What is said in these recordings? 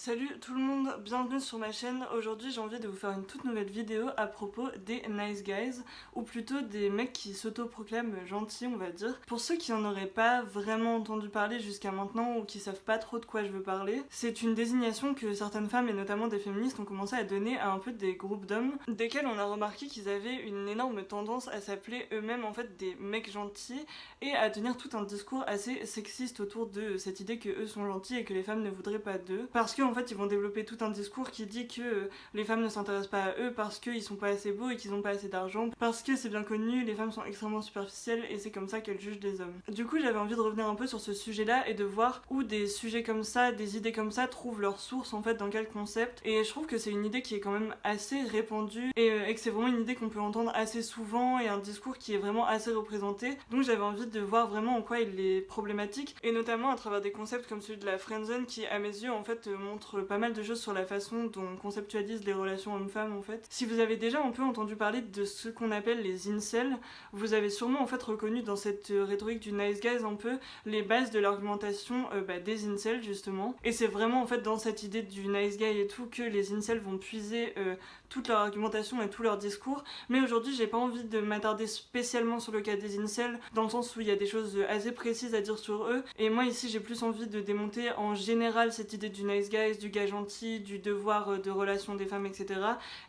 Salut tout le monde, bienvenue sur ma chaîne. Aujourd'hui j'ai envie de vous faire une toute nouvelle vidéo à propos des nice guys, ou plutôt des mecs qui s'autoproclament gentils on va dire. Pour ceux qui en auraient pas vraiment entendu parler jusqu'à maintenant ou qui savent pas trop de quoi je veux parler, c'est une désignation que certaines femmes et notamment des féministes ont commencé à donner à un peu des groupes d'hommes, desquels on a remarqué qu'ils avaient une énorme tendance à s'appeler eux-mêmes en fait des mecs gentils et à tenir tout un discours assez sexiste autour de cette idée que eux sont gentils et que les femmes ne voudraient pas d'eux. Parce que en fait ils vont développer tout un discours qui dit que les femmes ne s'intéressent pas à eux parce qu'ils sont pas assez beaux et qu'ils ont pas assez d'argent, parce que c'est bien connu, les femmes sont extrêmement superficielles et c'est comme ça qu'elles jugent des hommes. Du coup j'avais envie de revenir un peu sur ce sujet là et de voir où des sujets comme ça, des idées comme ça trouvent leur source en fait dans quel concept, et je trouve que c'est une idée qui est quand même assez répandue et que c'est vraiment une idée qu'on peut entendre assez souvent et un discours qui est vraiment assez représenté, donc j'avais envie de voir vraiment en quoi il est problématique et notamment à travers des concepts comme celui de la friendzone qui à mes yeux en fait montre pas mal de choses sur la façon dont on conceptualise les relations hommes-femmes en fait. Si vous avez déjà un peu entendu parler de ce qu'on appelle les incels, vous avez sûrement en fait reconnu dans cette rhétorique du nice guys un peu les bases de l'argumentation des incels justement, et c'est vraiment en fait dans cette idée du nice guy et tout que les incels vont puiser toute leur argumentation et tout leur discours. Mais aujourd'hui j'ai pas envie de m'attarder spécialement sur le cas des incels dans le sens où il y a des choses assez précises à dire sur eux, et moi ici j'ai plus envie de démonter en général cette idée du nice guys, du gars gentil, du devoir de relation des femmes etc,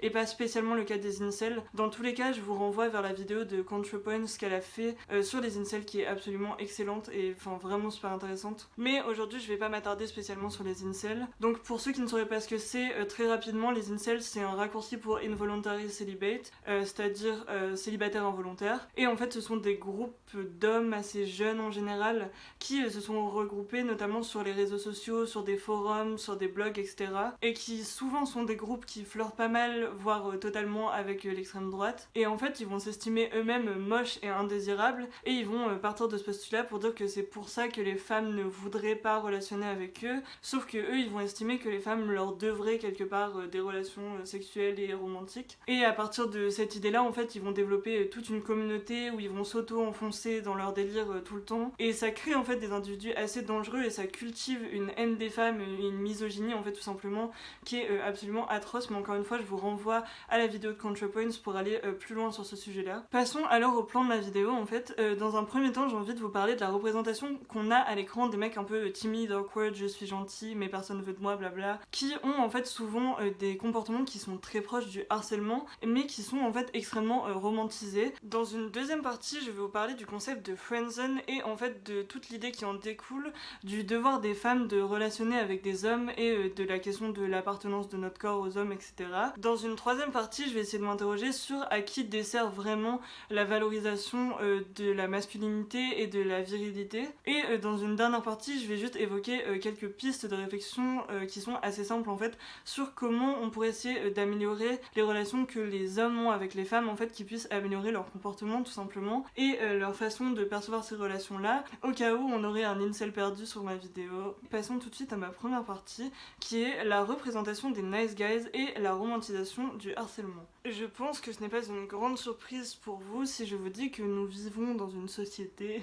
et pas spécialement le cas des incels. Dans tous les cas je vous renvoie vers la vidéo de ContraPoints qu'elle a fait sur les incels qui est absolument excellente et enfin vraiment super intéressante. Mais aujourd'hui je vais pas m'attarder spécialement sur les incels. Donc pour ceux qui ne sauraient pas ce que c'est, très rapidement les incels c'est un raccourci pour involuntary celibate, c'est-à-dire célibataire involontaire, et en fait ce sont des groupes d'hommes assez jeunes en général qui se sont regroupés notamment sur les réseaux sociaux, sur des forums, sur des blogs etc, et qui souvent sont des groupes qui flirtent pas mal voire totalement avec l'extrême droite, et en fait ils vont s'estimer eux-mêmes moches et indésirables et ils vont partir de ce postulat pour dire que c'est pour ça que les femmes ne voudraient pas relationner avec eux, sauf que eux ils vont estimer que les femmes leur devraient quelque part des relations sexuelles et romantiques, et à partir de cette idée là en fait ils vont développer toute une communauté où ils vont s'auto-enfoncer dans leur délire tout le temps, et ça crée en fait des individus assez dangereux et ça cultive une haine des femmes, une misogynie en fait tout simplement qui est absolument atroce. Mais encore une fois je vous renvoie à la vidéo de ContraPoints pour aller plus loin sur ce sujet là. Passons alors au plan de ma vidéo en fait. Dans un premier temps j'ai envie de vous parler de la représentation qu'on a à l'écran des mecs un peu timides, awkward, je suis gentil mais personne veut de moi blabla, qui ont en fait souvent des comportements qui sont très proches du harcèlement mais qui sont en fait extrêmement romantisés. Dans une deuxième partie je vais vous parler du concept de friendzone et en fait de toute l'idée qui en découle, du devoir des femmes de relationner avec des hommes et de la question de l'appartenance de notre corps aux hommes etc. Dans une troisième partie je vais essayer de m'interroger sur à qui dessert vraiment la valorisation de la masculinité et de la virilité, et dans une dernière partie je vais juste évoquer quelques pistes de réflexion qui sont assez simples en fait sur comment on pourrait essayer d'améliorer les relations que les hommes ont avec les femmes en fait, qui puissent améliorer leur comportement tout simplement et leur façon de percevoir ces relations là, au cas où on aurait un incel perdu sur ma vidéo. Passons tout de suite à ma première partie qui est la représentation des nice guys et la romantisation du harcèlement. Je pense que ce n'est pas une grande surprise pour vous si je vous dis que nous vivons dans une société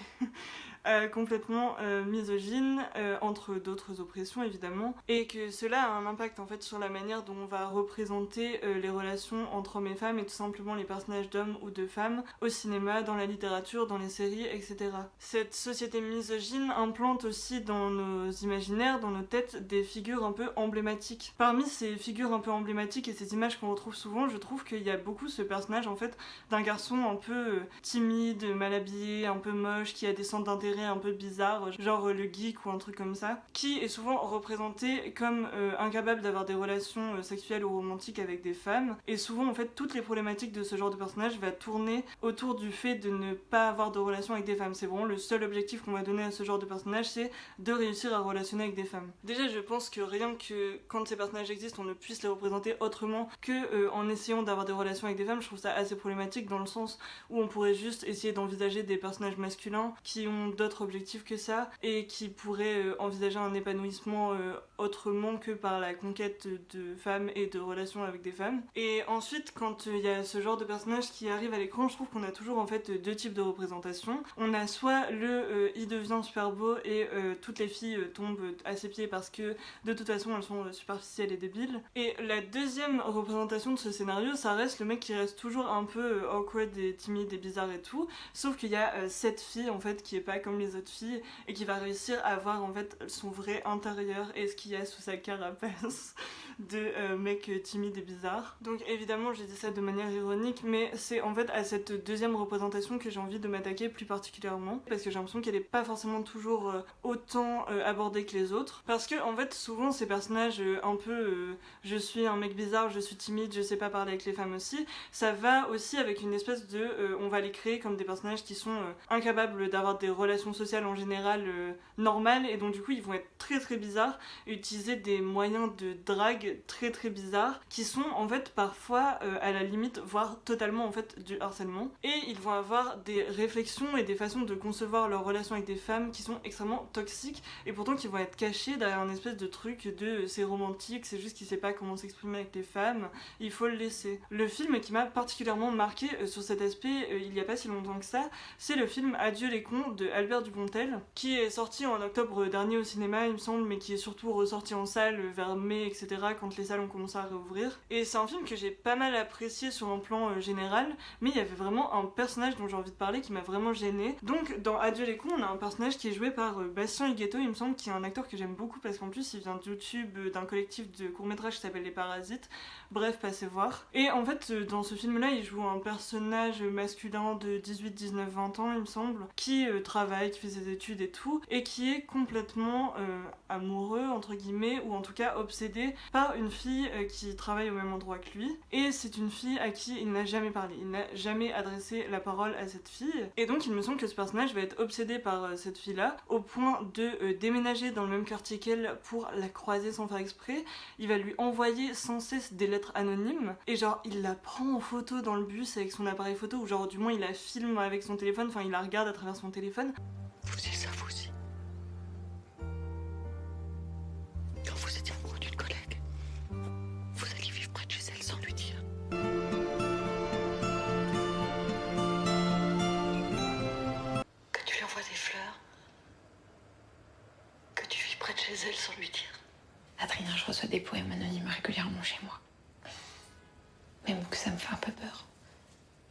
complètement misogyne, entre d'autres oppressions évidemment, et que cela a un impact en fait sur la manière dont on va représenter les relations entre hommes et femmes et tout simplement les personnages d'hommes ou de femmes au cinéma, dans la littérature, dans les séries, etc. Cette société misogyne implante aussi dans nos imaginaires, dans nos têtes, des figures un peu emblématiques. Parmi ces figures un peu emblématiques et ces images qu'on retrouve souvent, je trouve qu'il y a beaucoup ce personnage en fait d'un garçon un peu timide, mal habillé, un peu moche, qui a des centres d'intérêt un peu bizarres, genre le geek ou un truc comme ça, qui est souvent représenté comme incapable d'avoir des relations sexuelles ou romantiques avec des femmes, et souvent en fait toutes les problématiques de ce genre de personnage va tourner autour du fait de ne pas avoir de relations avec des femmes. C'est vraiment le seul objectif qu'on va donner à ce genre de personnage, c'est de réussir à relationner avec des femmes. Déjà je pense que rien que quand ces personnages existent on ne puisse les représenter autrement que en essayant d'avoir des relations avec des femmes, je trouve ça assez problématique dans le sens où on pourrait juste essayer d'envisager des personnages masculins qui ont d'autres objectifs que ça et qui pourrait envisager un épanouissement autrement que par la conquête de femmes et de relations avec des femmes. Et ensuite, quand il y a ce genre de personnage qui arrive à l'écran, je trouve qu'on a toujours en fait deux types de représentations. On a soit le il devient super beau et toutes les filles tombent à ses pieds parce que de toute façon elles sont superficielles et débiles. Et la deuxième représentation de ce scénario, ça reste le mec qui reste toujours un peu awkward et timide et bizarre et tout, sauf qu'il y a cette fille en fait qui est pas comme les autres filles et qui va réussir à voir en fait son vrai intérieur et ce qu'il y a sous sa carapace de mec timide et bizarre. Donc évidemment j'ai dit ça de manière ironique, mais c'est en fait à cette deuxième représentation que j'ai envie de m'attaquer plus particulièrement, parce que j'ai l'impression qu'elle est pas forcément toujours autant abordée que les autres, parce que en fait souvent ces personnages un peu je suis un mec bizarre, je suis timide, je sais pas parler avec les femmes aussi, ça va aussi avec une espèce de on va les créer comme des personnages qui sont incapables d'avoir des relations sociales en général normales, et donc du coup ils vont être très très bizarres et utiliser des moyens de drague très très bizarres qui sont en fait parfois à la limite voire totalement en fait du harcèlement, et ils vont avoir des réflexions et des façons de concevoir leurs relations avec des femmes qui sont extrêmement toxiques et pourtant qui vont être cachés derrière un espèce de truc de c'est romantique, c'est juste qu'il sait pas comment s'exprimer avec les femmes, il faut le laisser. Le film qui m'a particulièrement marqué sur cet aspect il y a pas si longtemps que ça, c'est le film Adieu les cons de Albert Dupontel, qui est sorti en octobre dernier au cinéma il me semble, mais qui est surtout ressorti en salle vers mai etc, quand les salles ont commencé à réouvrir. Et c'est un film que j'ai pas mal apprécié sur un plan général, mais il y avait vraiment un personnage dont j'ai envie de parler qui m'a vraiment gênée. Donc dans Adieu les cons, on a un personnage qui est joué par Bastien Huguetto, il me semble, qui est un acteur que j'aime beaucoup parce qu'en plus il vient de YouTube, d'un collectif de courts-métrages qui s'appelle Les Parasites. Bref, passez voir. Et en fait, dans ce film-là, il joue un personnage masculin de 18, 19, 20 ans, il me semble, qui travaille, qui fait ses études et tout, et qui est complètement amoureux, entre guillemets, ou en tout cas obsédé par une fille qui travaille au même endroit que lui. Et c'est une fille à qui il n'a jamais parlé, il n'a jamais adressé la parole à cette fille. Et donc, il me semble que ce personnage va être obsédé par cette fille-là, au point de déménager dans le même quartier qu'elle pour la croiser sans faire exprès. Il va lui envoyer sans cesse des lettres anonymes, et genre, il la prend en photo dans le bus avec son appareil photo, ou genre, du moins, il la filme avec son téléphone, enfin, il la regarde à travers son téléphone. Vous faisiez ça, vous aussi? Quand vous étiez amoureux d'une collègue, vous alliez vivre près de chez elle sans lui dire. Que tu lui envoies des fleurs, que tu vis près de chez elle sans lui dire. Adrien, je reçois des poèmes anonymes régulièrement chez moi. Même que ça me fait un peu peur.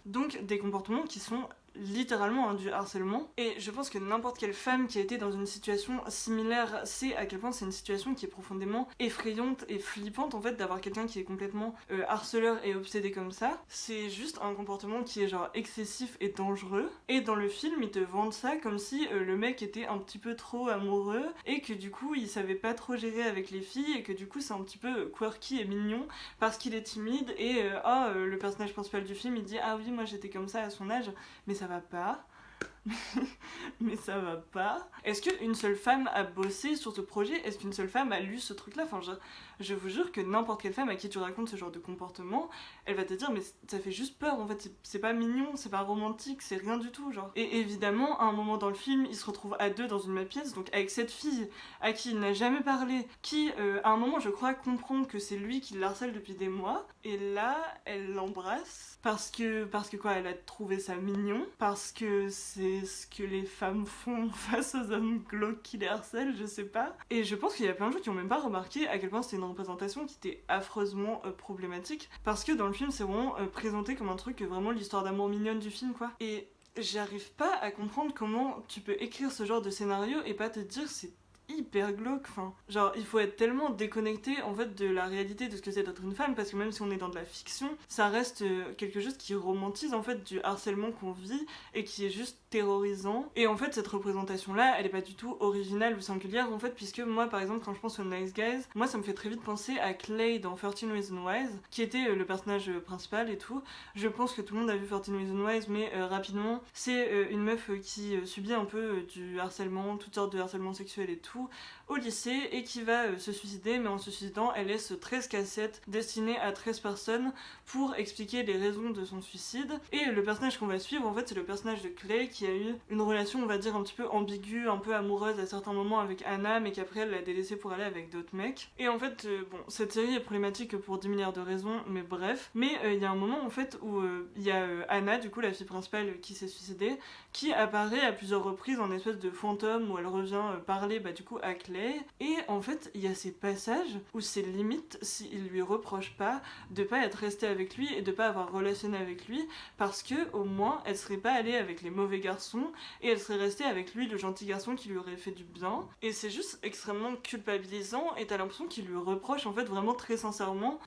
Donc des comportements qui sont littéralement du harcèlement, et je pense que n'importe quelle femme qui a été dans une situation similaire sait à quel point c'est une situation qui est profondément effrayante et flippante en fait, d'avoir quelqu'un qui est complètement harceleur et obsédé comme ça. C'est juste un comportement qui est genre excessif et dangereux, et dans le film ils te vendent ça comme si le mec était un petit peu trop amoureux et que du coup il savait pas trop gérer avec les filles, et que du coup c'est un petit peu quirky et mignon parce qu'il est timide, et le personnage principal du film il dit ah oui moi j'étais comme ça à son âge, mais ça va pas. Mais ça va pas. Est-ce qu'une seule femme a bossé sur ce projet? Est-ce qu'une seule femme a lu ce truc là? Enfin je vous jure que n'importe quelle femme à qui tu racontes ce genre de comportement, elle va te dire mais ça fait juste peur en fait, c'est pas mignon, c'est pas romantique, c'est rien du tout genre. Et évidemment à un moment dans le film ils se retrouvent à deux dans une même pièce, donc avec cette fille à qui il n'a jamais parlé, qui à un moment je crois comprend que c'est lui qui l'harcèle depuis des mois, et là elle l'embrasse parce que quoi, elle a trouvé ça mignon, parce que c'est ce que les femmes font face aux hommes glauques qui les harcèlent, je sais pas. Et je pense qu'il y a plein de gens qui ont même pas remarqué à quel point c'était une représentation qui était affreusement problématique, parce que dans le film c'est vraiment présenté comme un truc, vraiment l'histoire d'amour mignonne du film quoi. Et j'arrive pas à comprendre comment tu peux écrire ce genre de scénario et pas te dire c'est hyper glauque, enfin genre il faut être tellement déconnecté en fait de la réalité de ce que c'est d'être une femme, parce que même si on est dans de la fiction, ça reste quelque chose qui romantise en fait du harcèlement qu'on vit et qui est juste terrorisant. Et en fait cette représentation là elle est pas du tout originale ou singulière en fait, puisque moi par exemple quand je pense aux Nice Guys, moi ça me fait très vite penser à Clay dans 13 Reasons Why, qui était le personnage principal et tout. Je pense que tout le monde a vu 13 Reasons Why, mais rapidement c'est une meuf qui subit un peu du harcèlement, toutes sortes de harcèlement sexuel et tout, coup au lycée et qui va se suicider, mais en se suicidant elle laisse 13 cassettes destinées à 13 personnes pour expliquer les raisons de son suicide. Et le personnage qu'on va suivre en fait c'est le personnage de Clay qui a eu une relation on va dire un petit peu ambiguë, un peu amoureuse à certains moments avec Anna, mais qu'après elle l'a délaissée pour aller avec d'autres mecs. Et en fait bon, cette série est problématique pour 10 milliards de raisons, mais bref. Mais il y a un moment en fait où il y a Anna, du coup la fille principale qui s'est suicidée, qui apparaît à plusieurs reprises en espèce de fantôme où elle revient parler du coup à Clay. Et en fait il y a ces passages où c'est limite s'il lui reproche pas de pas être restée avec lui et de pas avoir relationné avec lui, parce que au moins elle serait pas allée avec les mauvais garçons et elle serait restée avec lui, le gentil garçon qui lui aurait fait du bien. Et c'est juste extrêmement culpabilisant et t'as l'impression qu'il lui reproche en fait vraiment très sincèrement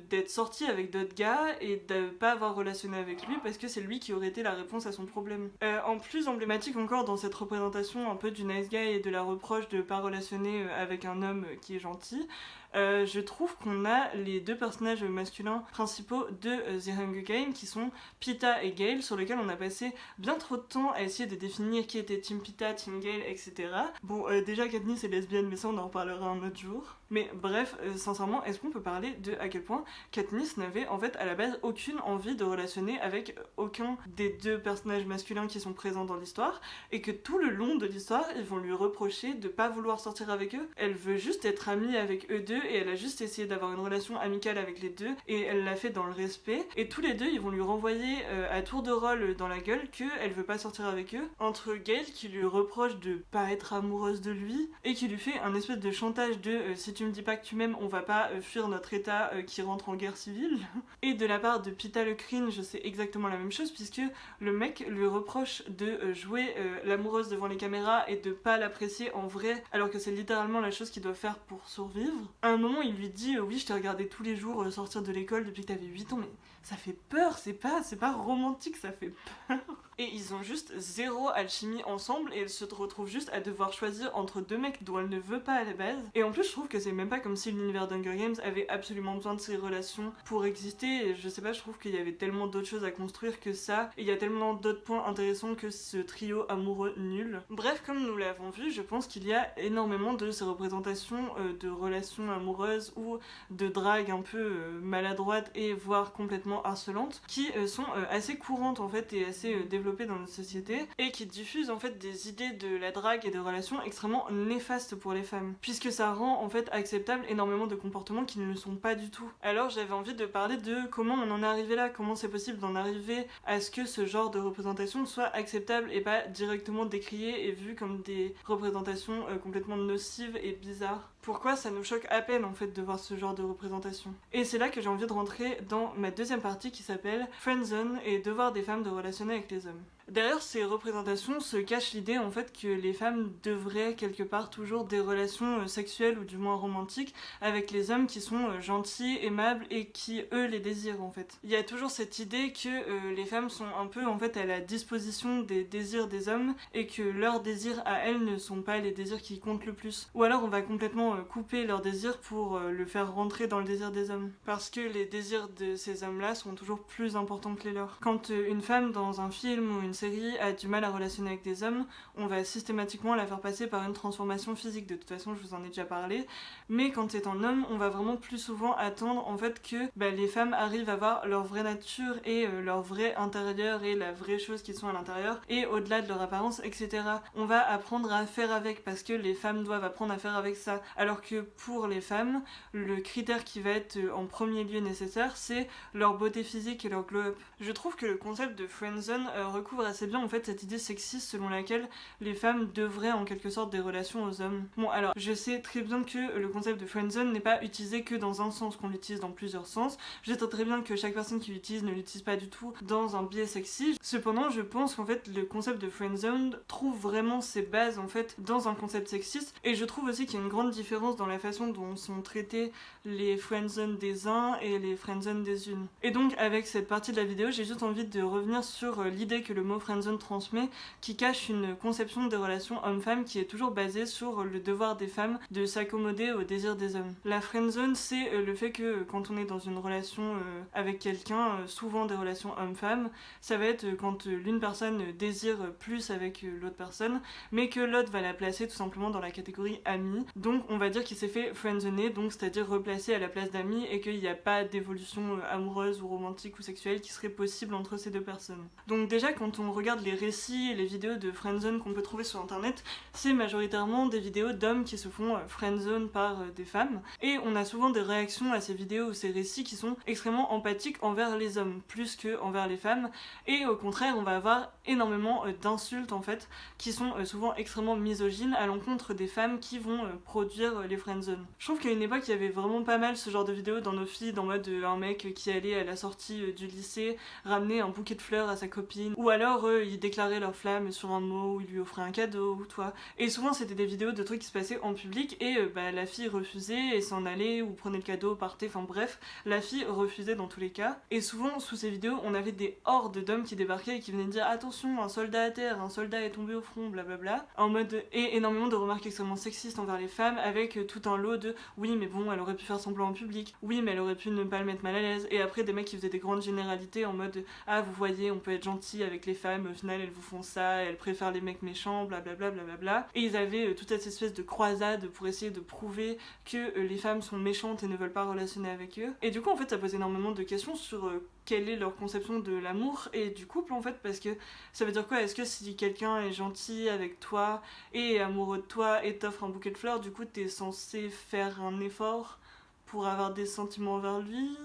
d'être sorti avec d'autres gars et de pas avoir relationné avec lui parce que c'est lui qui aurait été la réponse à son problème. En plus emblématique encore dans cette représentation un peu du nice guy et de la reproche de pas relationner avec un homme qui est gentil, je trouve qu'on a les deux personnages masculins principaux de The Hunger Games qui sont Peeta et Gale, sur lesquels on a passé bien trop de temps à essayer de définir qui était Team Peeta, Team Gale, etc. Bon, déjà Katniss est lesbienne, mais ça on en reparlera un autre jour. Mais bref, sincèrement, est-ce qu'on peut parler de à quel point Katniss n'avait en fait à la base aucune envie de relationner avec aucun des deux personnages masculins qui sont présents dans l'histoire, et que tout le long de l'histoire, ils vont lui reprocher de pas vouloir sortir avec eux. Elle veut juste être amie avec eux deux et elle a juste essayé d'avoir une relation amicale avec les deux et elle l'a fait dans le respect, et tous les deux ils vont lui renvoyer à tour de rôle dans la gueule qu'elle veut pas sortir avec eux, entre Gale qui lui reproche de pas être amoureuse de lui et qui lui fait un espèce de chantage de si tu me dis pas que tu m'aimes on va pas fuir notre état qui rentre en guerre civile, et de la part de Peeta le cringe c'est exactement la même chose puisque le mec lui reproche de jouer l'amoureuse devant les caméras et de pas l'apprécier en vrai alors que c'est littéralement la chose qu'il doit faire pour survivre. À un moment il lui dit oui je t'ai regardé tous les jours sortir de l'école depuis que t'avais 8 ans, mais ça fait peur, c'est pas romantique, ça fait peur. Et ils ont juste zéro alchimie ensemble et elle se retrouve juste à devoir choisir entre deux mecs dont elle ne veut pas à la base. Et en plus je trouve que c'est même pas comme si l'univers d'Hunger Games avait absolument besoin de ces relations pour exister, et je sais pas, je trouve qu'il y avait tellement d'autres choses à construire que ça, et il y a tellement d'autres points intéressants que ce trio amoureux nul. Bref, comme nous l'avons vu, je pense qu'il y a énormément de ces représentations de relations amoureuses ou de drague un peu maladroite et voire complètement harcelantes qui sont assez courantes en fait et assez développées dans notre société et qui diffusent en fait des idées de la drague et de relations extrêmement néfastes pour les femmes, puisque ça rend en fait acceptable énormément de comportements qui ne le sont pas du tout. Alors j'avais envie de parler de comment on en est arrivé là, comment c'est possible d'en arriver à ce que ce genre de représentation soit acceptable et pas directement décrié et vu comme des représentations complètement nocives et bizarres. Pourquoi ça nous choque à peine en fait de voir ce genre de représentation. Et c'est là que j'ai envie de rentrer dans ma deuxième partie qui s'appelle Friendzone et devoir des femmes de relationner avec les hommes. Derrière ces représentations se cache l'idée en fait que les femmes devraient quelque part toujours des relations sexuelles ou du moins romantiques avec les hommes qui sont gentils, aimables et qui eux les désirent en fait. Il y a toujours cette idée que les femmes sont un peu en fait à la disposition des désirs des hommes et que leurs désirs à elles ne sont pas les désirs qui comptent le plus. Ou alors on va complètement couper leurs désirs pour le faire rentrer dans le désir des hommes. Parce que les désirs de ces hommes-là sont toujours plus importants que les leurs. Quand une femme dans un film ou une série a du mal à relationner avec des hommes, on va systématiquement la faire passer par une transformation physique. De toute façon, je vous en ai déjà parlé. Mais quand c'est un homme, on va vraiment plus souvent attendre en fait que les femmes arrivent à voir leur vraie nature et leur vrai intérieur et la vraie chose qu'ils sont à l'intérieur et au-delà de leur apparence, etc. On va apprendre à faire avec parce que les femmes doivent apprendre à faire avec ça. Alors que pour les femmes, le critère qui va être en premier lieu nécessaire, c'est leur beauté physique et leur glow-up. Je trouve que le concept de friendzone recouvre assez bien en fait cette idée sexiste selon laquelle les femmes devraient en quelque sorte des relations aux hommes. Bon alors, je sais très bien que le concept de friendzone n'est pas utilisé que dans un sens, qu'on l'utilise dans plusieurs sens. Je sais très bien que chaque personne qui l'utilise ne l'utilise pas du tout dans un biais sexiste. Cependant, je pense qu'en fait le concept de friendzone trouve vraiment ses bases en fait dans un concept sexiste, et je trouve aussi qu'il y a une grande différence dans la façon dont sont traités les friendzones des uns et les friendzones des unes. Et donc avec cette partie de la vidéo, j'ai juste envie de revenir sur l'idée que le mot mot friendzone transmet, qui cache une conception des relations hommes-femmes qui est toujours basée sur le devoir des femmes de s'accommoder aux désirs des hommes. La friendzone, c'est le fait que quand on est dans une relation avec quelqu'un, souvent des relations hommes-femmes, ça va être quand l'une personne désire plus avec l'autre personne, mais que l'autre va la placer tout simplement dans la catégorie amie. Donc on va dire qu'il s'est fait friendzoner, donc c'est-à-dire replacé à la place d'ami, et qu'il n'y a pas d'évolution amoureuse ou romantique ou sexuelle qui serait possible entre ces deux personnes. Donc déjà quand on regarde les récits et les vidéos de friendzone qu'on peut trouver sur internet, c'est majoritairement des vidéos d'hommes qui se font friendzone par des femmes, et on a souvent des réactions à ces vidéos ou ces récits qui sont extrêmement empathiques envers les hommes plus que envers les femmes, et au contraire on va avoir énormément d'insultes en fait qui sont souvent extrêmement misogynes à l'encontre des femmes qui vont produire les friendzones. Je trouve qu'à une époque il y avait vraiment pas mal ce genre de vidéos dans nos feeds, en mode un mec qui allait à la sortie du lycée ramener un bouquet de fleurs à sa copine, ou alors ils déclaraient leur flamme sur un mot, ou ils lui offraient un cadeau ou toi. Et souvent c'était des vidéos de trucs qui se passaient en public et la fille refusait et s'en allait ou prenait le cadeau, partait, enfin bref, la fille refusait dans tous les cas. Et souvent sous ces vidéos on avait des hordes d'hommes qui débarquaient et qui venaient dire attention, un soldat à terre, un soldat est tombé au front, blablabla, en mode, et énormément de remarques extrêmement sexistes envers les femmes, avec tout un lot de oui mais bon elle aurait pu faire semblant en public, oui mais elle aurait pu ne pas le mettre mal à l'aise, et après des mecs qui faisaient des grandes généralités en mode ah vous voyez on peut être gentil avec les femmes, au final elles vous font ça, elles préfèrent les mecs méchants, blablabla blablabla, et ils avaient toute cette espèce de croisade pour essayer de prouver que les femmes sont méchantes et ne veulent pas relationner avec eux, et du coup en fait ça pose énormément de questions sur quelle est leur conception de l'amour et du couple en fait, parce que ça veut dire quoi, est-ce que si quelqu'un est gentil avec toi et est amoureux de toi et t'offre un bouquet de fleurs, du coup t'es censé faire un effort pour avoir des sentiments envers lui?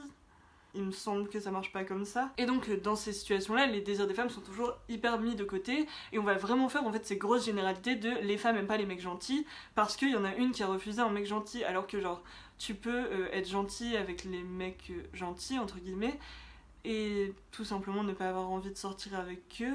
Il me semble que ça marche pas comme ça. Et donc dans ces situations-là, les désirs des femmes sont toujours hyper mis de côté et on va vraiment faire en fait ces grosses généralités de les femmes aiment pas les mecs gentils parce qu'il y en a une qui a refusé un mec gentil, alors que genre tu peux être gentil avec les mecs gentils entre guillemets et tout simplement ne pas avoir envie de sortir avec eux.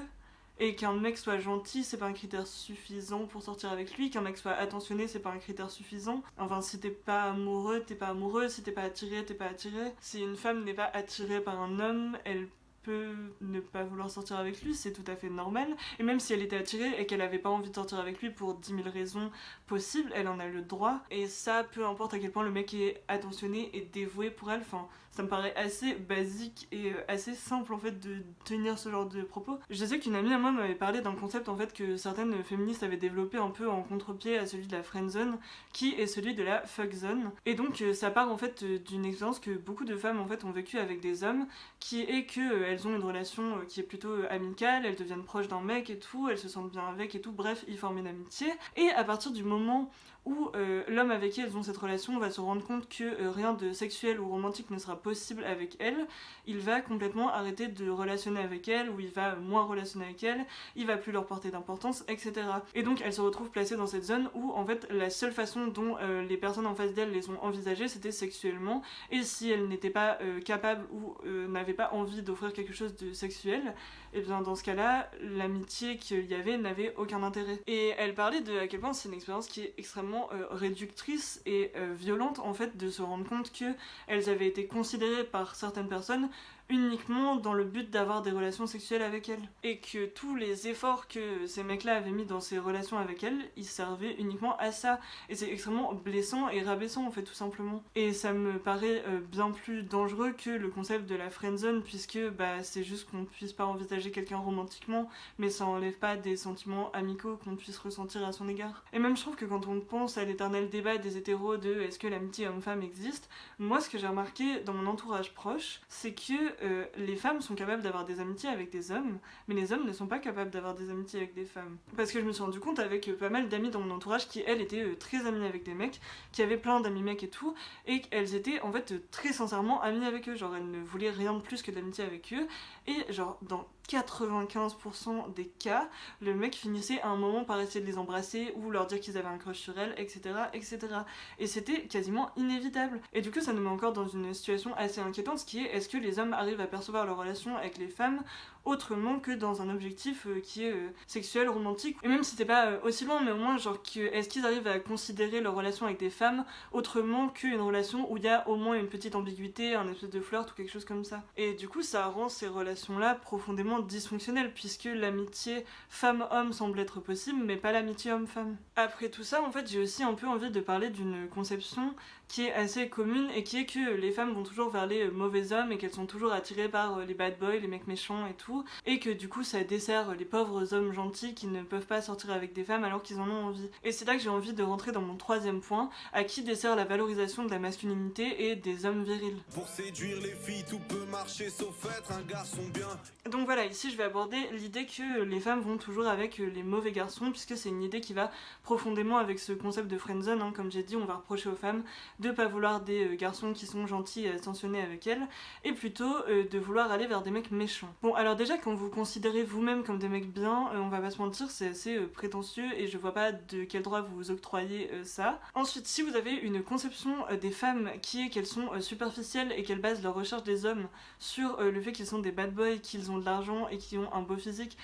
Et qu'un mec soit gentil, c'est pas un critère suffisant pour sortir avec lui. Qu'un mec soit attentionné, c'est pas un critère suffisant. Enfin, si t'es pas amoureux, t'es pas amoureux. Si t'es pas attiré, t'es pas attiré. Si une femme n'est pas attirée par un homme, elle peut ne pas vouloir sortir avec lui, c'est tout à fait normal. Et même si elle était attirée et qu'elle avait pas envie de sortir avec lui pour 10 000 raisons possibles, elle en a le droit. Et ça, peu importe à quel point le mec est attentionné et dévoué pour elle, enfin, ça me paraît assez basique et assez simple en fait de tenir ce genre de propos. Je sais qu'une amie à moi m'avait parlé d'un concept en fait que certaines féministes avaient développé un peu en contre-pied à celui de la friendzone, qui est celui de la fuckzone. Et donc ça part en fait d'une expérience que beaucoup de femmes en fait ont vécue avec des hommes, qui est que elles ont une relation qui est plutôt amicale, elles deviennent proches d'un mec et tout, elles se sentent bien avec et tout, bref, ils forment une amitié. Et à partir du moment où l'homme avec qui elles ont cette relation va se rendre compte que rien de sexuel ou romantique ne sera possible avec elle, il va complètement arrêter de relationner avec elle, ou il va moins relationner avec elle, il va plus leur porter d'importance, etc. Et donc elles se retrouvent placées dans cette zone où en fait la seule façon dont les personnes en face d'elles les ont envisagées c'était sexuellement, et si elles n'étaient pas capables ou n'avaient pas envie d'offrir quelque chose de sexuel, et bien dans ce cas-là, l'amitié qu'il y avait n'avait aucun intérêt. Et elle parlait de à quel point c'est une expérience qui est extrêmement réductrice et violente en fait, de se rendre compte que elles avaient été considérées par certaines personnes uniquement dans le but d'avoir des relations sexuelles avec elles. Et que tous les efforts que ces mecs-là avaient mis dans ces relations avec elles, ils servaient uniquement à ça. Et c'est extrêmement blessant et rabaissant en fait, tout simplement. Et ça me paraît bien plus dangereux que le concept de la friendzone, puisque c'est juste qu'on puisse pas envisager quelqu'un romantiquement, mais ça enlève pas des sentiments amicaux qu'on puisse ressentir à son égard. Et même je trouve que quand on pense à l'éternel débat des hétéros de est-ce que l'amitié homme-femme existe, moi ce que j'ai remarqué dans mon entourage proche, c'est que les femmes sont capables d'avoir des amitiés avec des hommes, mais les hommes ne sont pas capables d'avoir des amitiés avec des femmes. Parce que je me suis rendu compte avec pas mal d'amis dans mon entourage qui, elles, étaient très amies avec des mecs, qui avaient plein d'amis mecs et tout, et qu'elles étaient en fait très sincèrement amies avec eux, genre elles ne voulaient rien de plus que de l'amitié avec eux, et genre dans 95% des cas, le mec finissait à un moment par essayer de les embrasser ou leur dire qu'ils avaient un crush sur elles, etc., etc. Et c'était quasiment inévitable. Et du coup, ça nous met encore dans une situation assez inquiétante, ce qui est, est-ce que les hommes arrivent à percevoir leur relation avec les femmes autrement que dans un objectif qui est sexuel, romantique, et même si c'était pas aussi loin, mais au moins genre est-ce qu'ils arrivent à considérer leur relation avec des femmes autrement qu'une relation où il y a au moins une petite ambiguïté, un espèce de flirt ou quelque chose comme ça. Et du coup ça rend ces relations-là profondément dysfonctionnelles, puisque l'amitié femme-homme semble être possible, mais pas l'amitié homme-femme. Après tout ça, en fait, j'ai aussi un peu envie de parler d'une conception qui est assez commune et qui est que les femmes vont toujours vers les mauvais hommes et qu'elles sont toujours attirées par les bad boys, les mecs méchants et tout, et que du coup ça dessert les pauvres hommes gentils qui ne peuvent pas sortir avec des femmes alors qu'ils en ont envie. Et c'est là que j'ai envie de rentrer dans mon troisième point, à qui dessert la valorisation de la masculinité et des hommes virils. Pour séduire les filles, tout peut marcher sauf être un garçon bien. Donc voilà, ici je vais aborder l'idée que les femmes vont toujours avec les mauvais garçons, puisque c'est une idée qui va profondément avec ce concept de friendzone, hein. Comme j'ai dit, on va reprocher aux femmes de pas vouloir des garçons qui sont gentils et attentionnés avec elles, et plutôt de vouloir aller vers des mecs méchants. Bon, alors déjà, quand vous considérez vous-même comme des mecs bien, on va pas se mentir, c'est assez prétentieux, et je vois pas de quel droit vous octroyez ça. Ensuite, si vous avez une conception des femmes qui est qu'elles sont superficielles et qu'elles basent leur recherche des hommes sur le fait qu'ils sont des bad boys, qu'ils ont de l'argent et qu'ils ont un beau physique,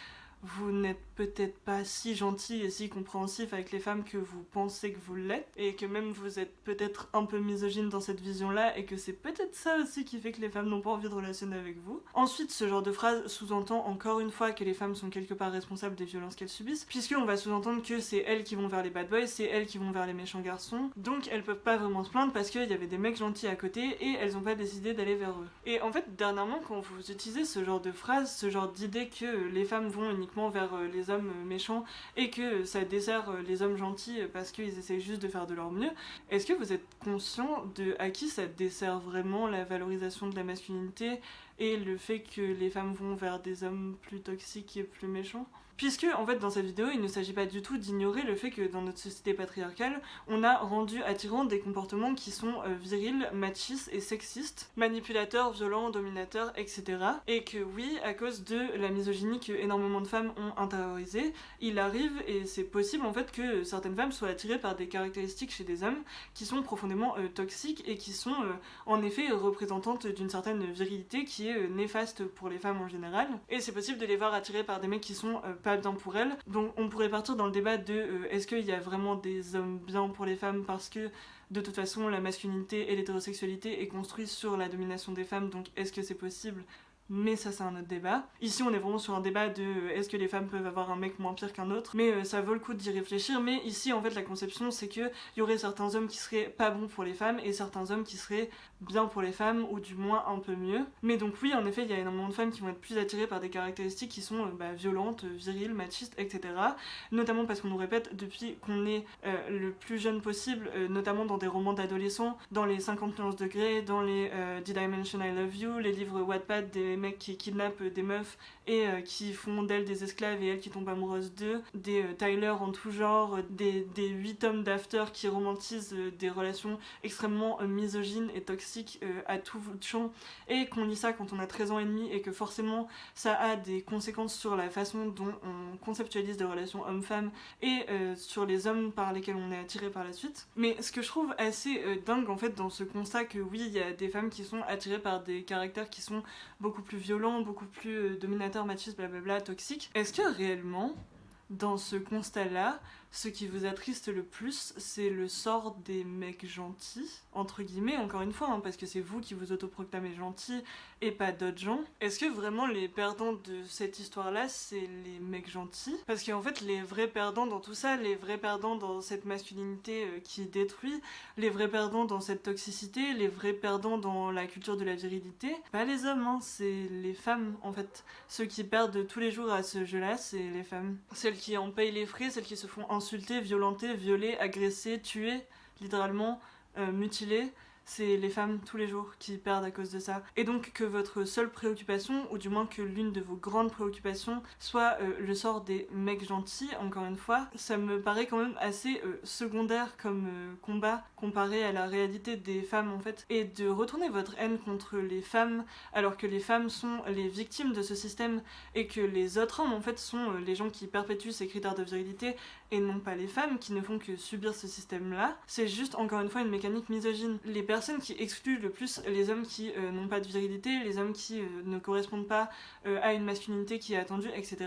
vous n'êtes peut-être pas si gentil et si compréhensif avec les femmes que vous pensez que vous l'êtes, et que même vous êtes peut-être un peu misogyne dans cette vision-là, et que c'est peut-être ça aussi qui fait que les femmes n'ont pas envie de relationner avec vous. Ensuite, ce genre de phrase sous-entend encore une fois que les femmes sont quelque part responsables des violences qu'elles subissent, puisqu'on va sous-entendre que c'est elles qui vont vers les bad boys, c'est elles qui vont vers les méchants garçons, donc elles peuvent pas vraiment se plaindre parce qu'il y avait des mecs gentils à côté et elles ont pas décidé d'aller vers eux. Et en fait, dernièrement, quand vous utilisez ce genre de phrase, ce genre d'idée que les femmes vont uniquement vers les hommes méchants et que ça dessert les hommes gentils parce qu'ils essayent juste de faire de leur mieux, est-ce que vous êtes conscient de à qui ça dessert vraiment la valorisation de la masculinité et le fait que les femmes vont vers des hommes plus toxiques et plus méchants ? Puisque, en fait, dans cette vidéo, il ne s'agit pas du tout d'ignorer le fait que dans notre société patriarcale, on a rendu attirants des comportements qui sont virils, machistes et sexistes, manipulateurs, violents, dominateurs, etc. Et que oui, à cause de la misogynie que énormément de femmes ont intériorisée, il arrive, et c'est possible en fait, que certaines femmes soient attirées par des caractéristiques chez des hommes qui sont profondément toxiques et qui sont en effet représentantes d'une certaine virilité qui est néfaste pour les femmes en général. Et c'est possible de les voir attirées par des mecs qui sont pas bien pour elles. Donc on pourrait partir dans le débat de est-ce qu'il y a vraiment des hommes bien pour les femmes, parce que de toute façon la masculinité et l'hétérosexualité est construite sur la domination des femmes, donc est-ce que c'est possible ? Mais ça c'est un autre débat. Ici on est vraiment sur un débat de est-ce que les femmes peuvent avoir un mec moins pire qu'un autre, mais ça vaut le coup d'y réfléchir. Mais ici en fait la conception c'est que il y aurait certains hommes qui seraient pas bons pour les femmes et certains hommes qui seraient bien pour les femmes, ou du moins un peu mieux. Mais donc oui, en effet il y a énormément de femmes qui vont être plus attirées par des caractéristiques qui sont violentes, viriles, machistes, etc. Notamment parce qu'on nous répète depuis qu'on est le plus jeune possible, notamment dans des romans d'adolescents, dans les 50 nuances de Grey, dans les Did I Mention I Love You, les livres Wattpad des mecs qui kidnappent des meufs et qui font d'elles des esclaves et elles qui tombent amoureuses d'eux, des Tyler en tout genre, des 8 tomes d'After qui romantisent des relations extrêmement misogynes et toxiques à tout champ, et qu'on lit ça quand on a 13 ans et demi et que forcément ça a des conséquences sur la façon dont on conceptualise des relations hommes-femmes et sur les hommes par lesquels on est attiré par la suite. Mais ce que je trouve assez dingue en fait dans ce constat que oui, il y a des femmes qui sont attirées par des caractères qui sont beaucoup plus violents, beaucoup plus dominateurs, machistes, blablabla, toxiques. Est-ce que réellement, dans ce constat-là, ce qui vous attriste le plus, c'est le sort des mecs gentils, entre guillemets, encore une fois, hein, parce que c'est vous qui vous autoproclamez gentils et pas d'autres gens. Est-ce que vraiment les perdants de cette histoire-là, c'est les mecs gentils ? Parce qu'en fait, les vrais perdants dans tout ça, les vrais perdants dans cette masculinité qui détruit, les vrais perdants dans cette toxicité, les vrais perdants dans la culture de la virilité, pas les hommes, hein, c'est les femmes, en fait. Ceux qui perdent tous les jours à ce jeu-là, c'est les femmes. Celles qui en payent les frais, celles qui se font insulter, violenter, violer, agresser, tuer, littéralement, mutilées, c'est les femmes tous les jours qui perdent à cause de ça. Et donc que votre seule préoccupation, ou du moins que l'une de vos grandes préoccupations, soit le sort des mecs gentils, encore une fois, ça me paraît quand même assez secondaire comme combat comparé à la réalité des femmes en fait. Et de retourner votre haine contre les femmes alors que les femmes sont les victimes de ce système et que les autres hommes en fait sont les gens qui perpétuent ces critères de virilité et non pas les femmes qui ne font que subir ce système là, c'est juste encore une fois une mécanique misogyne. Les personnes qui excluent le plus les hommes qui n'ont pas de virilité, les hommes qui ne correspondent pas à une masculinité qui est attendue, etc.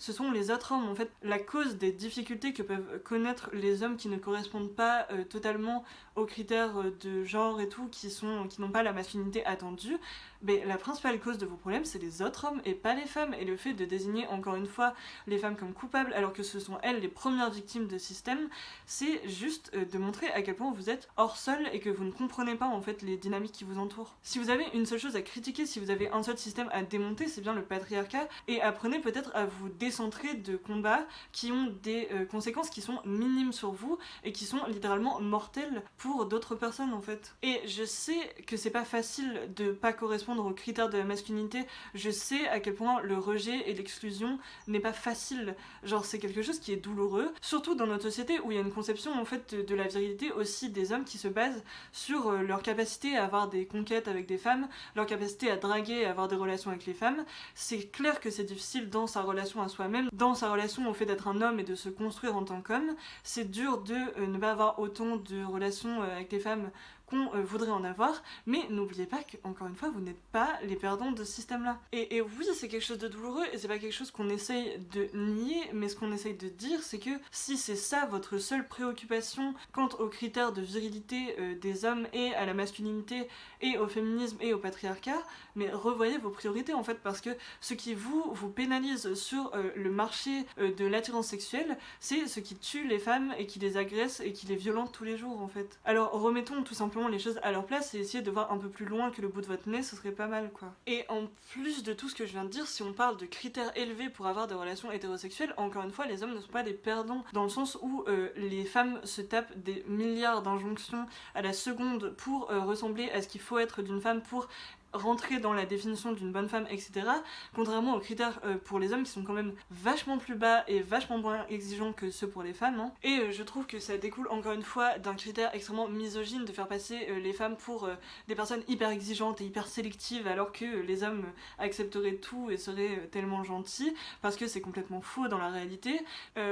Ce sont les autres hommes. En fait, la cause des difficultés que peuvent connaître les hommes qui ne correspondent pas totalement aux critères de genre et tout, qui n'ont pas la masculinité attendue, mais la principale cause de vos problèmes, c'est les autres hommes et pas les femmes. Et le fait de désigner encore une fois les femmes comme coupables, alors que ce sont elles les premières victimes de système, c'est juste de montrer à quel point vous êtes hors sol et que vous ne comprenez pas en fait les dynamiques qui vous entourent. Si vous avez une seule chose à critiquer, si vous avez un seul système à démonter, c'est bien le patriarcat, et apprenez peut-être à vous décentrer de combats qui ont des conséquences qui sont minimes sur vous et qui sont littéralement mortelles pour d'autres personnes en fait. Et je sais que c'est pas facile de pas correspondre aux critères de la masculinité, je sais à quel point le rejet et l'exclusion n'est pas facile, genre c'est quelque chose qui est douloureux, surtout dans notre société où il y a une conception en fait de la virilité aussi des hommes qui se base sur leur capacité à avoir des conquêtes avec des femmes, leur capacité à draguer et à avoir des relations avec les femmes. C'est clair que c'est difficile dans sa relation à soi-même, dans sa relation au fait d'être un homme et de se construire en tant qu'homme. C'est dur de ne pas avoir autant de relations avec les femmes qu'on voudrait en avoir, mais n'oubliez pas que, encore une fois, vous n'êtes pas les perdants de ce système-là. Et oui, c'est quelque chose de douloureux, et c'est pas quelque chose qu'on essaye de nier, mais ce qu'on essaye de dire, c'est que si c'est ça votre seule préoccupation quant aux critères de virilité des hommes et à la masculinité et au féminisme et au patriarcat, mais revoyez vos priorités en fait, parce que ce qui vous pénalise sur le marché de l'attirance sexuelle, c'est ce qui tue les femmes et qui les agresse et qui les violente tous les jours en fait. Alors remettons tout simplement les choses à leur place et essayer de voir un peu plus loin que le bout de votre nez, ce serait pas mal quoi. Et en plus de tout ce que je viens de dire, si on parle de critères élevés pour avoir des relations hétérosexuelles, encore une fois les hommes ne sont pas des perdants, dans le sens où les femmes se tapent des milliards d'injonctions à la seconde pour ressembler à ce qu'il faut être d'une femme, pour rentrer dans la définition d'une bonne femme, etc. Contrairement aux critères pour les hommes qui sont quand même vachement plus bas et vachement moins exigeants que ceux pour les femmes. Hein. Et je trouve que ça découle encore une fois d'un critère extrêmement misogyne de faire passer les femmes pour des personnes hyper exigeantes et hyper sélectives, alors que les hommes accepteraient tout et seraient tellement gentils, parce que c'est complètement faux dans la réalité,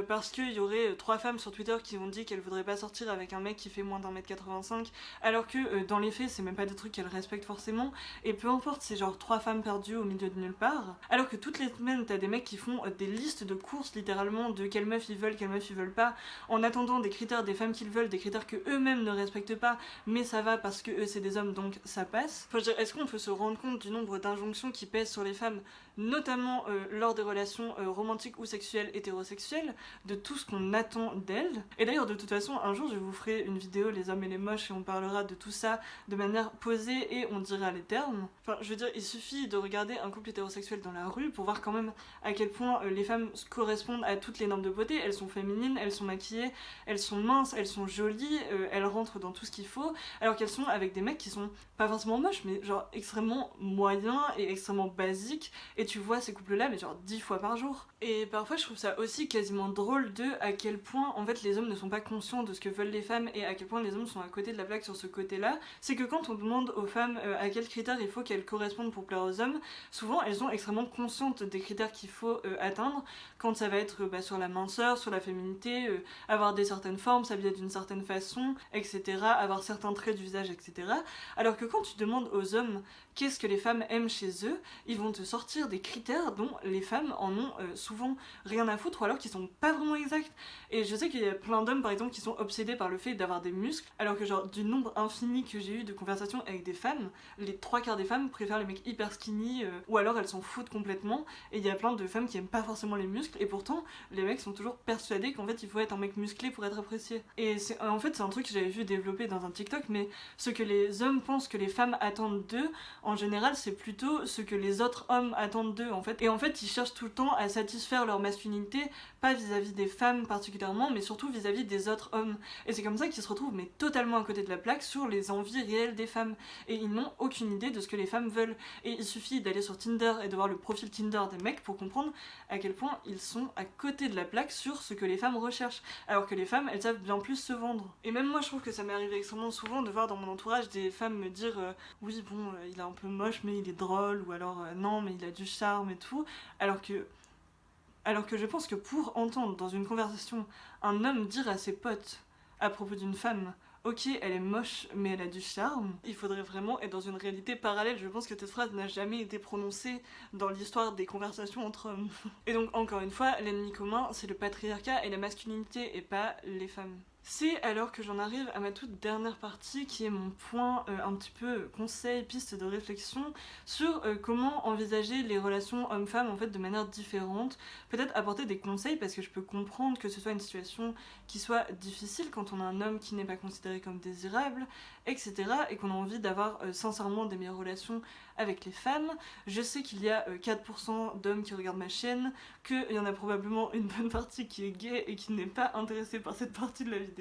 parce qu'il y aurait 3 femmes sur Twitter qui ont dit qu'elles voudraient pas sortir avec un mec qui fait moins d'1m85, alors que dans les faits c'est même pas des trucs qu'elles respectent forcément. Et peu importe, c'est genre 3 femmes perdues au milieu de nulle part. Alors que toutes les semaines, t'as des mecs qui font des listes de courses littéralement de quelle meuf ils veulent pas, en attendant des critères des femmes qu'ils veulent, des critères que eux-mêmes ne respectent pas, mais ça va parce que eux c'est des hommes donc ça passe. Faut dire, est-ce qu'on peut se rendre compte du nombre d'injonctions qui pèsent sur les femmes, notamment lors des relations romantiques ou sexuelles hétérosexuelles, de tout ce qu'on attend d'elles. Et d'ailleurs de toute façon un jour je vous ferai une vidéo les hommes et les moches et on parlera de tout ça de manière posée et on dira les termes. Enfin je veux dire il suffit de regarder un couple hétérosexuel dans la rue pour voir quand même à quel point les femmes correspondent à toutes les normes de beauté. Elles sont féminines, elles sont maquillées, elles sont minces, elles sont jolies, elles rentrent dans tout ce qu'il faut, alors qu'elles sont avec des mecs qui sont pas forcément moches mais genre extrêmement moyens et extrêmement basiques, et tu vois ces couples là mais genre 10 fois par jour. Et parfois je trouve ça aussi quasiment drôle de à quel point en fait les hommes ne sont pas conscients de ce que veulent les femmes et à quel point les hommes sont à côté de la plaque sur ce côté là. C'est que quand on demande aux femmes à quels critères il faut qu'elles correspondent pour plaire aux hommes, souvent elles sont extrêmement conscientes des critères qu'il faut atteindre, quand ça va être sur la minceur, sur la féminité, avoir des certaines formes, s'habiller d'une certaine façon, etc., avoir certains traits du visage, etc. Alors que quand tu demandes aux hommes qu'est-ce que les femmes aiment chez eux, ils vont te sortir des critères dont les femmes en ont souvent rien à foutre, ou alors qui sont pas vraiment exacts. Et je sais qu'il y a plein d'hommes par exemple qui sont obsédés par le fait d'avoir des muscles, alors que genre du nombre infini que j'ai eu de conversations avec des femmes, les 3/4 des femmes préfèrent les mecs hyper skinny, ou alors elles s'en foutent complètement, et il y a plein de femmes qui aiment pas forcément les muscles, et pourtant les mecs sont toujours persuadés qu'en fait il faut être un mec musclé pour être apprécié. Et en fait c'est un truc que j'avais vu développer dans un TikTok, mais ce que les hommes pensent que les femmes attendent d'eux, en général c'est plutôt ce que les autres hommes attendent d'eux en fait. Et en fait ils cherchent tout le temps à satisfaire leur masculinité, pas vis-à-vis des femmes particulièrement, mais surtout vis-à-vis des autres hommes. Et c'est comme ça qu'ils se retrouvent mais totalement à côté de la plaque sur les envies réelles des femmes. Et ils n'ont aucune idée de ce que les femmes veulent. Et il suffit d'aller sur Tinder et de voir le profil Tinder des mecs pour comprendre à quel point ils sont à côté de la plaque sur ce que les femmes recherchent. Alors que les femmes, elles savent bien plus se vendre. Et même moi je trouve que ça m'est arrivé extrêmement souvent de voir dans mon entourage des femmes me dire oui bon il est un peu moche mais il est drôle, ou alors non mais il a du charme et tout, alors que je pense que pour entendre dans une conversation un homme dire à ses potes à propos d'une femme ok, elle est moche, mais elle a du charme. Il faudrait vraiment être dans une réalité parallèle. Je pense que cette phrase n'a jamais été prononcée dans l'histoire des conversations entre hommes. Et donc, encore une fois, l'ennemi commun, c'est le patriarcat et la masculinité, et pas les femmes. C'est alors que j'en arrive à ma toute dernière partie qui est mon point un petit peu conseil, piste de réflexion sur comment envisager les relations hommes-femmes en fait de manière différente. Peut-être apporter des conseils parce que je peux comprendre que ce soit une situation qui soit difficile quand on a un homme qui n'est pas considéré comme désirable, etc. et qu'on a envie d'avoir sincèrement des meilleures relations avec les femmes. Je sais qu'il y a 4% d'hommes qui regardent ma chaîne, qu'il y en a probablement une bonne partie qui est gay et qui n'est pas intéressée par cette partie de la vidéo.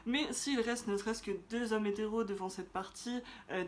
Mais s'il reste ne serait-ce que 2 hommes hétéros devant cette partie,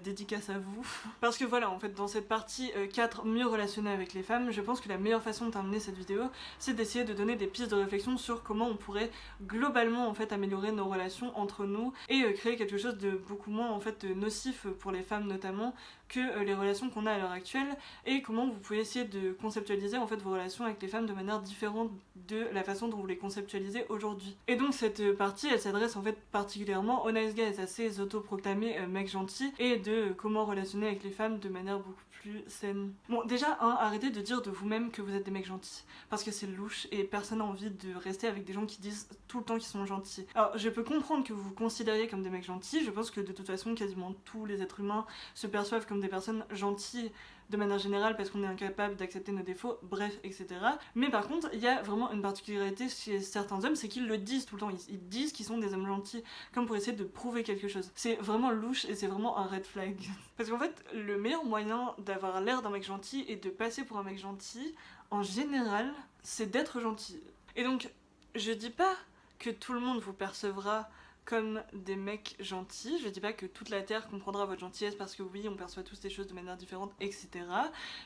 dédicace à vous. Parce que voilà, en fait, dans cette partie 4, mieux relationner avec les femmes, je pense que la meilleure façon de terminer cette vidéo, c'est d'essayer de donner des pistes de réflexion sur comment on pourrait globalement en fait améliorer nos relations entre nous et créer quelque chose de beaucoup moins en fait nocif pour les femmes notamment que les relations qu'on a à l'heure actuelle, et comment vous pouvez essayer de conceptualiser en fait vos relations avec les femmes de manière différente de la façon dont vous les conceptualisez aujourd'hui. Et donc cette partie elle s'adresse en fait particulièrement aux nice guys, à ces autoproclamés mecs gentils, et de comment relationner avec les femmes de manière beaucoup plus saine. Bon, déjà, arrêtez de dire de vous-même que vous êtes des mecs gentils, parce que c'est louche et personne n'a envie de rester avec des gens qui disent tout le temps qu'ils sont gentils. Alors je peux comprendre que vous vous considériez comme des mecs gentils, je pense que de toute façon quasiment tous les êtres humains se perçoivent comme des personnes gentilles de manière générale parce qu'on est incapable d'accepter nos défauts, bref, etc. Mais par contre, il y a vraiment une particularité chez certains hommes, c'est qu'ils le disent tout le temps, ils disent qu'ils sont des hommes gentils, comme pour essayer de prouver quelque chose. C'est vraiment louche et c'est vraiment un red flag. Parce qu'en fait, le meilleur moyen d'avoir l'air d'un mec gentil et de passer pour un mec gentil, en général, c'est d'être gentil. Et donc, je dis pas que tout le monde vous percevra comme des mecs gentils. Je dis pas que toute la terre comprendra votre gentillesse parce que oui, on perçoit tous des choses de manière différente, etc.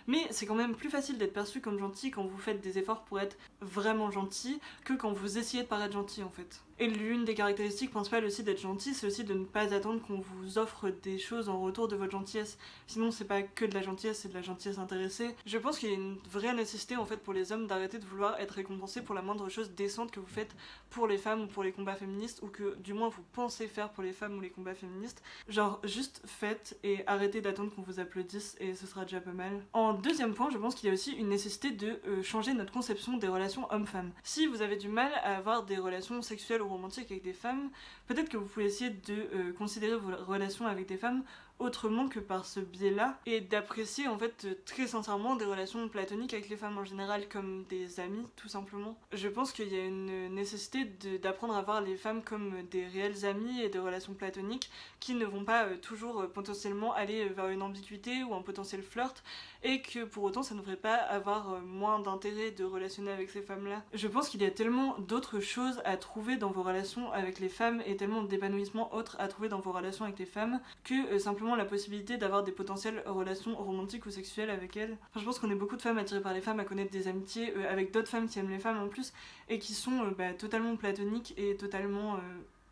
Mais c'est quand même plus facile d'être perçu comme gentil quand vous faites des efforts pour être vraiment gentil que quand vous essayez de paraître gentil en fait. Et l'une des caractéristiques principales aussi d'être gentil, c'est aussi de ne pas attendre qu'on vous offre des choses en retour de votre gentillesse. Sinon c'est pas que de la gentillesse, c'est de la gentillesse intéressée. Je pense qu'il y a une vraie nécessité en fait pour les hommes d'arrêter de vouloir être récompensés pour la moindre chose décente que vous faites pour les femmes ou pour les combats féministes, ou que du moins vous pensez faire pour les femmes ou les combats féministes. Genre juste faites et arrêtez d'attendre qu'on vous applaudisse et ce sera déjà pas mal. En deuxième point, je pense qu'il y a aussi une nécessité de changer notre conception des relations hommes-femmes. Si vous avez du mal à avoir des relations sexuelles ou romantiques avec des femmes, peut-être que vous pouvez essayer de considérer vos relations avec des femmes autrement que par ce biais-là, et d'apprécier en fait très sincèrement des relations platoniques avec les femmes en général comme des amis tout simplement. Je pense qu'il y a une nécessité d'apprendre à voir les femmes comme des réelles amies et des relations platoniques qui ne vont pas toujours potentiellement aller vers une ambiguïté ou un potentiel flirt, et que pour autant ça ne devrait pas avoir moins d'intérêt de relationner avec ces femmes-là. Je pense qu'il y a tellement d'autres choses à trouver dans vos relations avec les femmes et tellement d'épanouissement autres à trouver dans vos relations avec les femmes que simplement la possibilité d'avoir des potentielles relations romantiques ou sexuelles avec elles. Enfin, je pense qu'on est beaucoup de femmes attirées par les femmes, à connaître des amitiés avec d'autres femmes qui aiment les femmes en plus, et qui sont totalement platoniques et totalement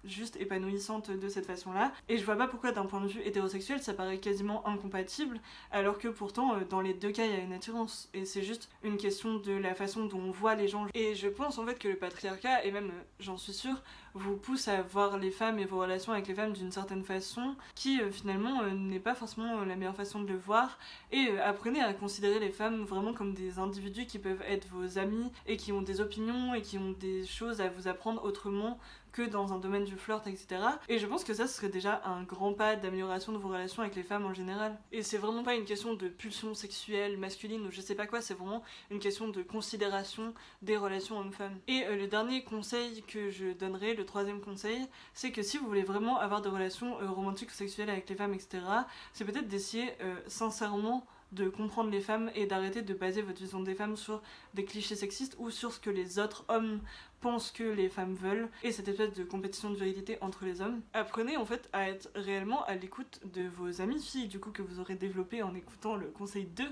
juste épanouissante de cette façon-là. Et je vois pas pourquoi d'un point de vue hétérosexuel ça paraît quasiment incompatible, alors que pourtant dans les deux cas il y a une attirance, et c'est juste une question de la façon dont on voit les gens. Et je pense en fait que le patriarcat, et même j'en suis sûre, vous pousse à voir les femmes et vos relations avec les femmes d'une certaine façon qui finalement n'est pas forcément la meilleure façon de le voir, et apprenez à considérer les femmes vraiment comme des individus qui peuvent être vos amis et qui ont des opinions et qui ont des choses à vous apprendre autrement que dans un domaine du flirt, etc. Et je pense que ça, ce serait déjà un grand pas d'amélioration de vos relations avec les femmes en général. Et c'est vraiment pas une question de pulsion sexuelle, masculine ou je sais pas quoi, c'est vraiment une question de considération des relations hommes-femmes. Et le dernier conseil que je donnerai, le troisième conseil, c'est que si vous voulez vraiment avoir des relations romantiques ou sexuelles avec les femmes, etc., c'est peut-être d'essayer sincèrement de comprendre les femmes et d'arrêter de baser votre vision des femmes sur des clichés sexistes ou sur ce que les autres hommes pensent que les femmes veulent, et cette espèce de compétition de virilité entre les hommes. Apprenez en fait à être réellement à l'écoute de vos amies filles, du coup, que vous aurez développé en écoutant le conseil 2,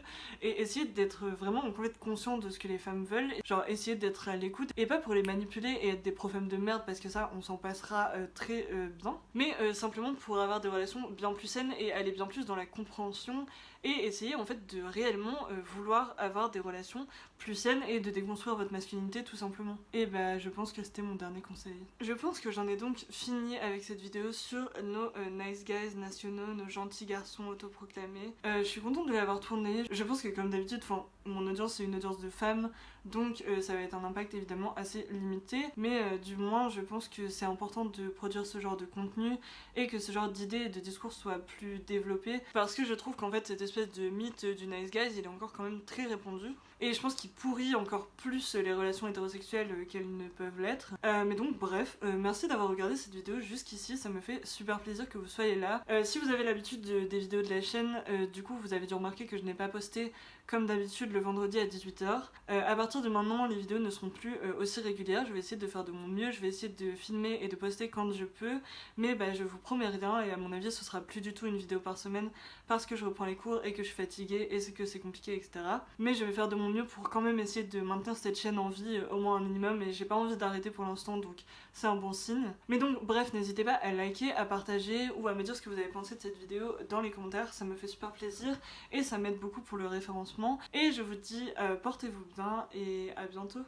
et essayez d'être vraiment en complète conscient de ce que les femmes veulent, genre essayez d'être à l'écoute, et pas pour les manipuler et être des profèmes de merde, parce que ça on s'en passera très bien, mais simplement pour avoir des relations bien plus saines et aller bien plus dans la compréhension, et essayer en fait fait de réellement vouloir avoir des relations plus saines et de déconstruire votre masculinité tout simplement. Et bah je pense que c'était mon dernier conseil. Je pense que j'en ai donc fini avec cette vidéo sur nos nice guys nationaux, nos gentils garçons autoproclamés. Je suis contente de l'avoir tournée. Je pense que comme d'habitude, mon audience c'est une audience de femmes, donc ça va être un impact évidemment assez limité, mais du moins je pense que c'est important de produire ce genre de contenu et que ce genre d'idées et de discours soit plus développé, parce que je trouve qu'en fait cette espèce de mythe du nice guys il est encore quand même très répandu et je pense qu'il pourrit encore plus les relations hétérosexuelles qu'elles ne peuvent l'être. Mais donc bref, merci d'avoir regardé cette vidéo jusqu'ici, ça me fait super plaisir que vous soyez là. Si vous avez l'habitude des vidéos de la chaîne, du coup vous avez dû remarquer que je n'ai pas posté comme d'habitude le vendredi à 18h. À partir de maintenant, les vidéos ne seront plus aussi régulières, je vais essayer de faire de mon mieux, je vais essayer de filmer et de poster quand je peux, mais bah, je vous promets rien et à mon avis ce sera plus du tout une vidéo par semaine parce que je reprends les cours et que je suis fatiguée et que c'est compliqué, etc. Mais je vais faire de mon mieux pour quand même essayer de maintenir cette chaîne en vie au moins un minimum, et j'ai pas envie d'arrêter pour l'instant, donc c'est un bon signe. Mais donc bref, n'hésitez pas à liker, à partager ou à me dire ce que vous avez pensé de cette vidéo dans les commentaires, ça me fait super plaisir et ça m'aide beaucoup pour le référencement. Et je vous dis portez-vous bien et à bientôt.